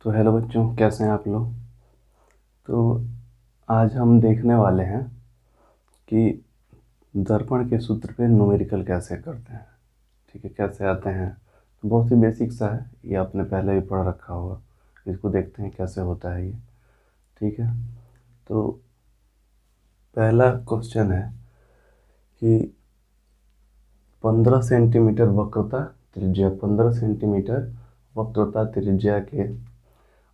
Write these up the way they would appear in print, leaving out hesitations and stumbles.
तो हेलो बच्चों, कैसे हैं आप लोग। तो आज हम देखने वाले हैं कि दर्पण के सूत्र पे न्यूमेरिकल कैसे करते हैं। ठीक है, कैसे आते हैं। तो बहुत ही बेसिक सा है, ये आपने पहले भी पढ़ रखा होगा। इसको देखते हैं कैसे होता है ये। ठीक है, तो पहला क्वेश्चन है कि 15 सेंटीमीटर वक्रता त्रिज्या 15 सेंटीमीटर वक्रता त्रिज्या के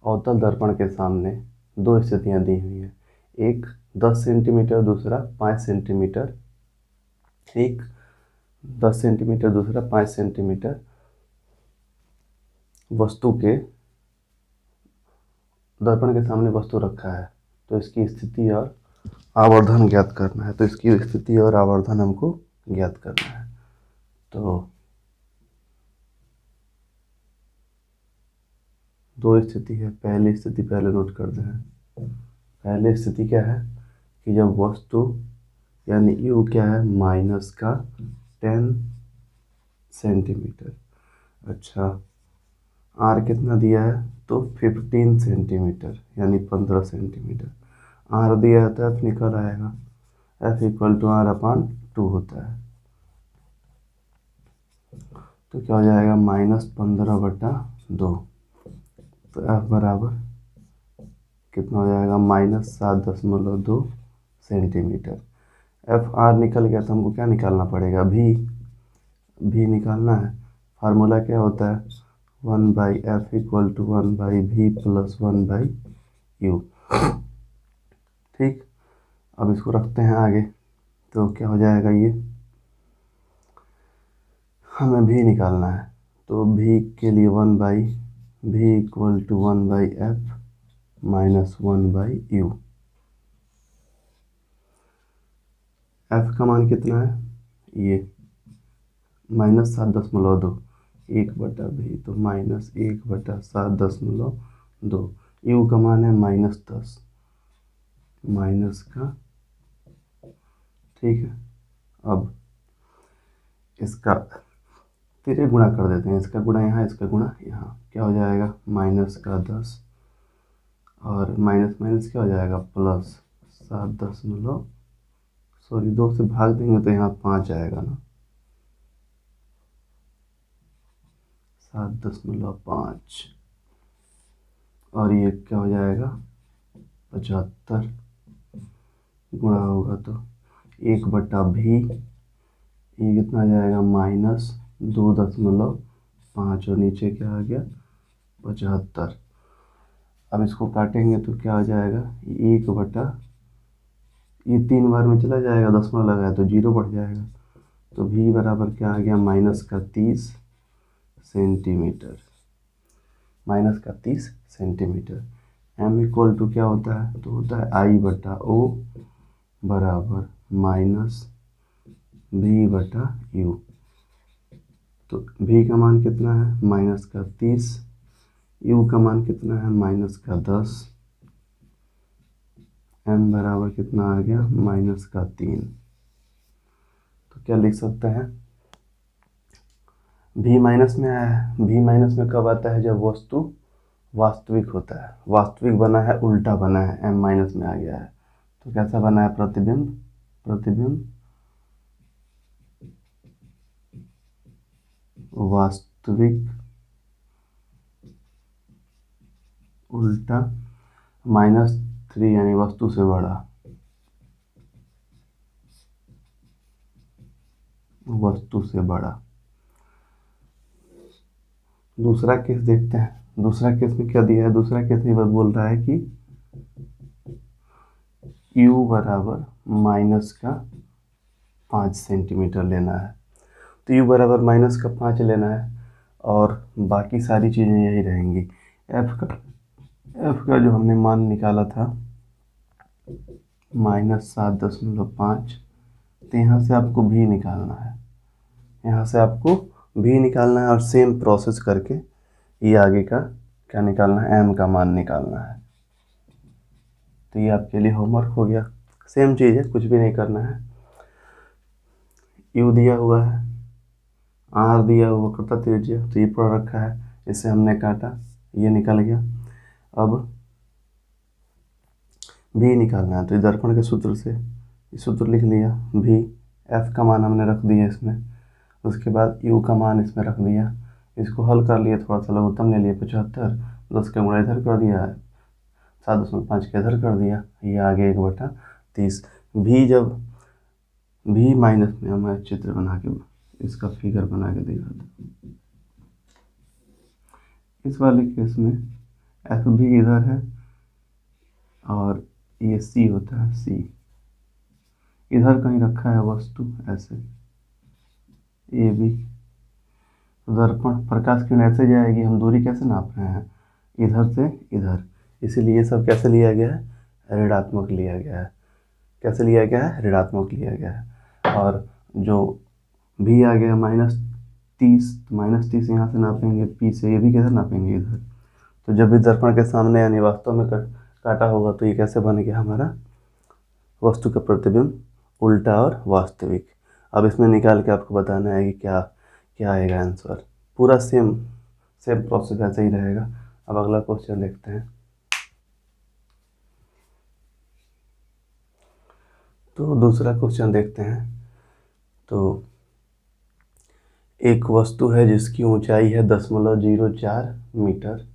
अवतल दर्पण के सामने दो स्थितियां दी हुई हैं। एक 10 सेंटीमीटर, दूसरा 5 सेंटीमीटर। एक 10 सेंटीमीटर, दूसरा 5 सेंटीमीटर वस्तु के दर्पण के सामने वस्तु रखा है। तो इसकी स्थिति और आवर्धन ज्ञात करना है। तो इसकी स्थिति और आवर्धन हमको ज्ञात करना है। तो दो स्थिति है। पहली स्थिति पहले नोट करते हैं। पहली स्थिति क्या है कि जब वस्तु यानी यू क्या है -10 सेंटीमीटर। अच्छा, आर कितना दिया है तो 15 सेंटीमीटर यानी 15 सेंटीमीटर। आर दिया है तो एफ निकल आएगा, एफ इक्वल टू R/2 होता है। तो क्या हो जाएगा -15/2। तो एफ बराबर कितना हो जाएगा -7.2 सेंटीमीटर। एफ आर निकल गया तो हमको क्या निकालना पड़ेगा, भी निकालना है। फार्मूला क्या होता है 1/f equal to 1/v plus 1/u। ठीक, अब इसको रखते हैं आगे। तो क्या हो जाएगा, ये हमें भी निकालना है। तो भी के लिए 1/v equal to 1/f minus 1/u। F का मान कितना है, ये -7.2, 1/v तो -1/7.2। यू का मान है -10 माइनस का। ठीक है, अब इसका तिरे गुणा कर देते हैं। इसका गुणा यहाँ, इसका गुणा यहाँ। क्या हो जाएगा -10 और माइनस माइनस क्या हो जाएगा प्लस 2 से भाग देंगे तो यहाँ 5 आएगा ना, 7.5। और ये क्या हो जाएगा 75 गुणा होगा तो 1/v। ये कितना आ जाएगा -2.5 और नीचे क्या आ गया 75। अब इसको काटेंगे तो क्या हो जाएगा 1/, ये 3 बार में चला जाएगा, दशमलव लगाया तो 0 बढ़ जाएगा। तो v बराबर क्या आ गया -30 centimetre, -30 centimetre. m equal to क्या होता है, तो होता है I/O बराबर -v/u। तो v का मान कितना है -30, u का मान कितना है -10, m बराबर कितना आ गया -3। तो क्या लिख सकते हैं, v माइनस में आया है। v माइनस में कब आता है, जब वस्तु वास्तविक होता है। वास्तविक बना है, उल्टा बना है, m माइनस में आ गया है। तो कैसा बना है प्रतिबिंब वास्तविक उल्टा -3 यानी वस्तु से बड़ा, वस्तु से बड़ा। दूसरा केस देखते हैं। दूसरा केस में क्या दिया है, दूसरा केस में बस बोल रहा है कि u बराबर -5 सेंटीमीटर लेना है। तो u बराबर -5 लेना है और बाकी सारी चीज़ें यही रहेंगी। f का जो हमने मान निकाला था -7.5, तो यहाँ से आपको भी निकालना है, यहाँ से आपको भी निकालना है और सेम प्रोसेस करके ये आगे का क्या निकालना है, m का मान निकालना है। तो ये आपके लिए होमवर्क हो गया। सेम चीज़ है, कुछ भी नहीं करना है। u दिया हुआ है, r दिया हुआ वक्रता त्रिज्या, तो ये पढ़ रखा है, इसे हमने काटा, ये निकल गया। अब भी निकालना है, तो इस दर्पण के सूत्र से ये सूत्र लिख लिया, भी एफ का मान हमने रख दिया इसमें, उसके बाद यू का मान इसमें रख दिया, इसको हल कर लिए, थोड़ा सा लघुत्तम ले लिए 75, 10 का गुणा इधर कर दिया, 7.5 का इधर कर दिया, ये आ गया 1/30। भी जब भी माइनस में, मैं चित्र बना के इसका फिगर बना के दिखाता हूँ। इस वाले केस में एफ भी इधर है और ये सी होता है, सी इधर कहीं रखा है वस्तु ऐसे, ये भी दर्पण प्रकाश किरण ऐसे जाएगी, हम दूरी कैसे नाप रहे हैं, इधर से इधर, इसीलिए ये सब कैसे लिया गया है, ऋणात्मक लिया गया है। कैसे लिया गया है, ऋणात्मक लिया गया है। और जो भी आ गया -30, -30 यहाँ से नापेंगे पी से, ये भी किधर नापेंगे, इधर। तो जब भी दर्पण के सामने यानी वास्तव में काटा होगा तो ये कैसे बन गया हमारा, वस्तु का प्रतिबिंब उल्टा और वास्तविक। अब इसमें निकाल के आपको बताना है कि क्या क्या आएगा आंसर। पूरा सेम प्रोसेस ऐसे ही रहेगा। अब अगला क्वेश्चन देखते हैं। तो दूसरा क्वेश्चन देखते हैं। तो एक वस्तु है जिसकी ऊंचाई है 0.04 मीटर,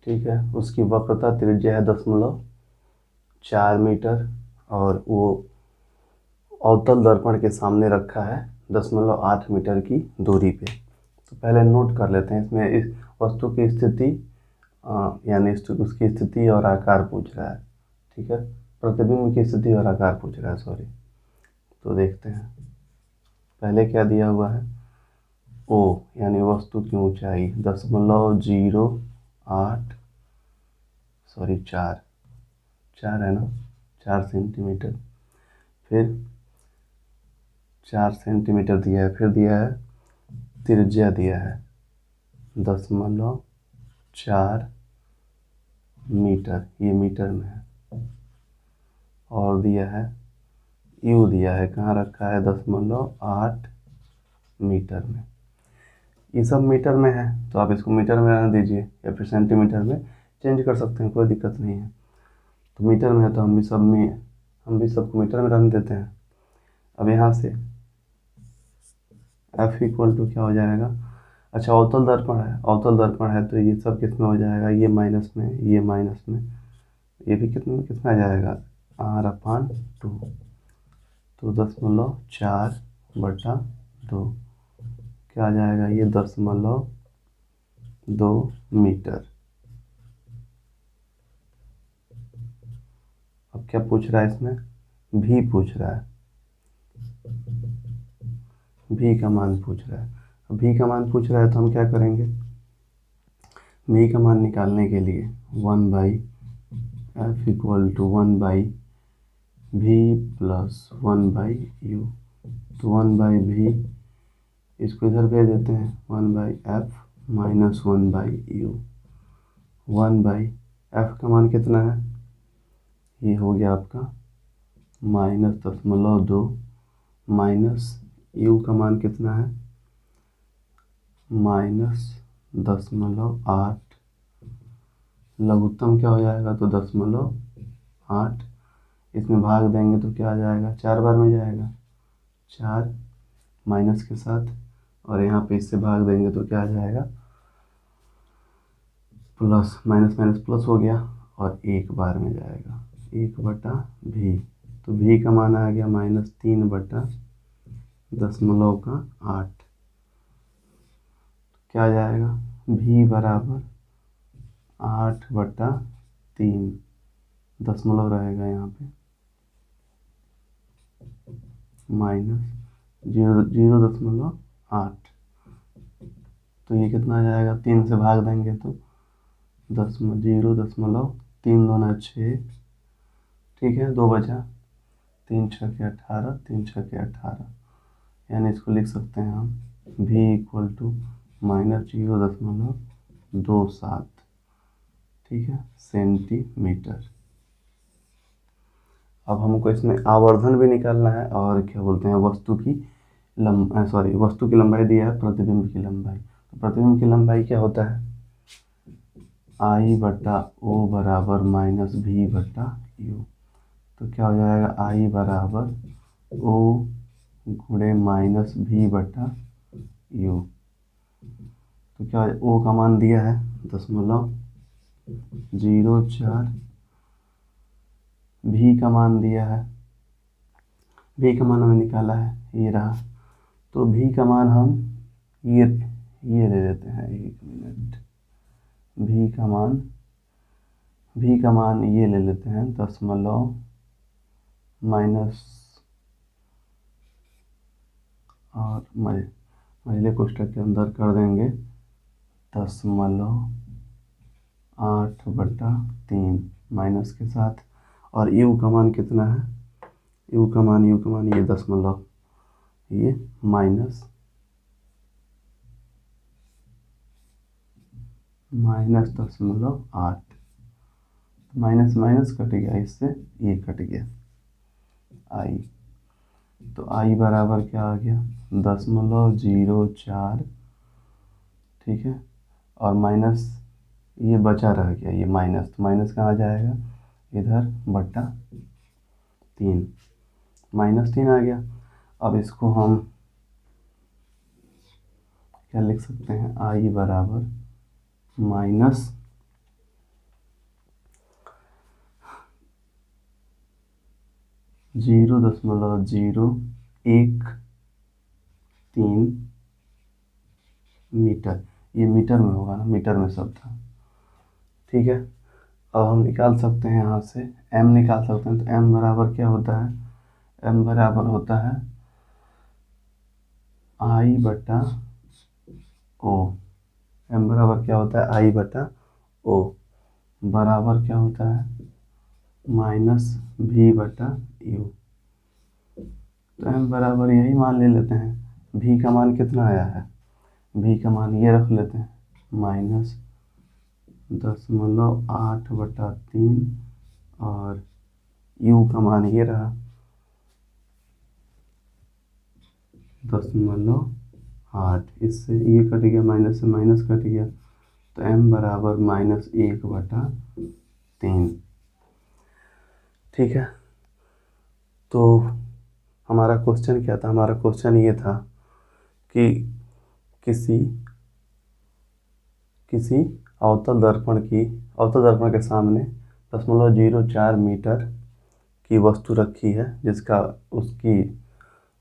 ठीक है, उसकी वक्रता त्रिज्या है 0.4 मीटर और वो अवतल दर्पण के सामने रखा है 0.8 मीटर की दूरी पे। तो पहले नोट कर लेते हैं, इसमें इस वस्तु की स्थिति यानी उसकी स्थिति और आकार पूछ रहा है, ठीक है, प्रतिबिंब की स्थिति और आकार पूछ रहा है, सॉरी। तो देखते हैं, पहले क्या दिया हुआ है, ओ यानी वस्तु की ऊंचाई 0.08 सॉरी 4 है ना, 4 सेंटीमीटर, फिर 4 सेंटीमीटर दिया है, फिर दिया है त्रिज्या दिया है 0.4 मीटर, ये मीटर में है, और दिया है यू दिया है, कहाँ रखा है 0.8 मीटर में। ये सब मीटर में है तो आप इसको मीटर में रहने दीजिए या फिर सेंटीमीटर में चेंज कर सकते हैं, कोई दिक्कत नहीं है। तो मीटर में है तो हम भी सबको मीटर में रहने देते हैं। अब यहाँ से F इक्वल टू क्या हो जाएगा, अच्छा अवतल दर्पण है तो ये सब किस में हो जाएगा, ये माइनस में, ये माइनस में, ये भी कितने में कितना आ जाएगा R/2, तो 0.4/2 क्या आ जाएगा, ये 10.2 मीटर। अब क्या पूछ रहा है इसमें, भी पूछ रहा है, भी का मान पूछ रहा है। अब भी का मान पूछ रहा है तो हम क्या करेंगे, भी का मान निकालने के लिए 1/f equal to 1/v plus 1/u, तो 1/v इसको इधर भेज देते हैं, 1/f माइनस 1/u, 1/f का मान कितना है, ये हो गया आपका -10.2 माइनस u का मान कितना है -10.8, लघुत्तम क्या हो जाएगा तो 10.8, इसमें भाग देंगे तो क्या आ जाएगा, 4 बार में जाएगा, 4 माइनस के साथ, और यहाँ पे इससे भाग देंगे तो क्या आ जाएगा, प्लस, माइनस माइनस प्लस हो गया और 1 बार में जाएगा, 1/v, तो v का मान आ गया -3/10.8, क्या आ जाएगा, v बराबर 8/3, दशमलव रहेगा यहाँ पे, -0.8, तो ये कितना आ जाएगा, 3 से भाग देंगे तो 0.3 दूना 6, ठीक है, 2 बचा, 3 × 6 = 18, 3 × 6 = 18, यानी इसको लिख सकते हैं हम v इक्वल टू -0.27, ठीक है, सेंटीमीटर। अब हमको इसमें आवर्धन भी निकालना है और क्या बोलते हैं, वस्तु की लंबाई दिया है, प्रतिबिंब की लंबाई। तो प्रतिबिंब की लंबाई क्या होता है, आई बटा ओ बराबर माइनस भी बटा यू। तो क्या हो जाएगा, आई बराबर ओ गुणे माइनस भी बटा यू। तो क्या ओ का मान दिया है 0.04, भी का मान दिया है, भी का मान हमें निकाला है ये रहा। तो भी का मान हम ये ले लेते हैं, 1 मिनट। भी का मान ये ले लेते हैं, दशमलव माइनस और मझले कोष्ठक के अंदर कर देंगे 0.8/3 माइनस के साथ। और यू का मान कितना है, यू का मान ये दशमलव, ये -0.8, माइनस माइनस कट गया, इससे ये कट गया आई। तो आई बराबर क्या आ गया 0.04, ठीक है। और माइनस ये बचा रह गया, ये माइनस, तो माइनस कहाँ जाएगा, इधर बटा 3, -3 आ गया। अब इसको हम क्या लिख सकते हैं, आई बराबर माइनस (0.013 मीटर), ये मीटर में होगा ना, मीटर में सब था, ठीक है। अब हम निकाल सकते हैं यहाँ से m निकाल सकते हैं। तो m बराबर क्या होता है, m बराबर होता है आई बटा ओ। m बराबर क्या होता है, आई बटा ओ, बराबर क्या होता है माइनस भी बटा यू। तो m बराबर यही मान ले लेते हैं। भी का मान कितना आया है, भी का मान ये रख लेते हैं, -0.8/3, और u का मान ये रहा 0.8, इससे ये कट गया, माइनस से माइनस कट गया। तो m बराबर -1/3, ठीक है। तो हमारा क्वेश्चन क्या था, हमारा क्वेश्चन ये था कि किसी अवतल दर्पण के सामने 0.04 मीटर की वस्तु रखी है, जिसका उसकी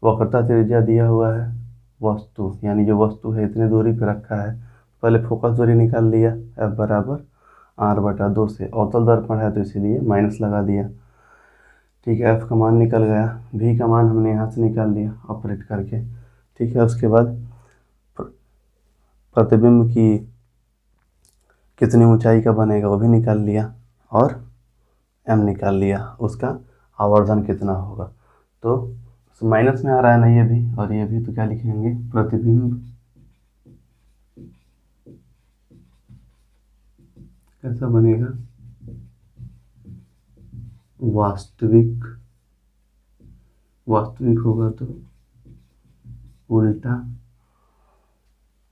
वक्रता त्रिज्या दिया हुआ है। वस्तु यानी जो वस्तु है इतनी दूरी पे रखा है। पहले फोकस दूरी निकाल लिया, f बराबर r/2 से, अवतल दर्पण है तो इसीलिए माइनस लगा दिया, ठीक है। f का मान निकल गया, v का मान हमने यहाँ से निकाल लिया ऑपरेट करके, ठीक है। उसके बाद प्रतिबिंब की कितनी ऊंचाई का बनेगा वो भी निकाल लिया, और m निकाल लिया, उसका आवर्धन कितना होगा। तो माइनस में आ रहा है ना ये भी और ये भी, तो क्या लिखेंगे, प्रतिबिंब कैसा बनेगा, वास्तविक होगा तो उल्टा,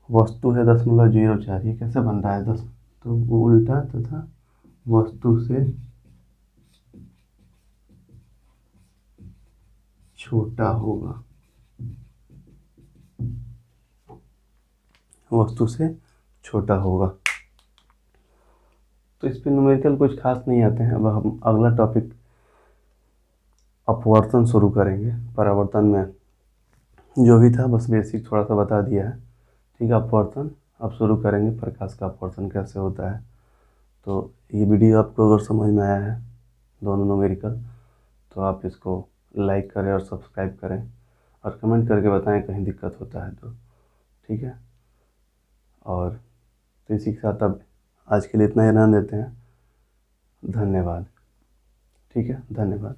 वस्तु है 0.04, ये कैसे बन रहा है 10, तो वो उल्टा तथा वस्तु से छोटा होगा, वस्तु से छोटा होगा। तो इस पे न्यूमेरिकल कुछ खास नहीं आते हैं। अब हम अगला टॉपिक अपवर्तन शुरू करेंगे। परावर्तन में जो भी था बस बेसिक थोड़ा सा बता दिया है, ठीक है। अपवर्तन अब शुरू करेंगे, प्रकाश का अपवर्तन कैसे होता है। तो ये वीडियो आपको अगर समझ में आया है, दोनों न्यूमेरिकल, तो आप इसको लाइक करें और सब्सक्राइब करें, और कमेंट करके बताएं कहीं दिक्कत होता है तो, ठीक है। और तो इसी के साथ अब आज के लिए इतना ही रहने देते हैं। धन्यवाद, ठीक है, धन्यवाद।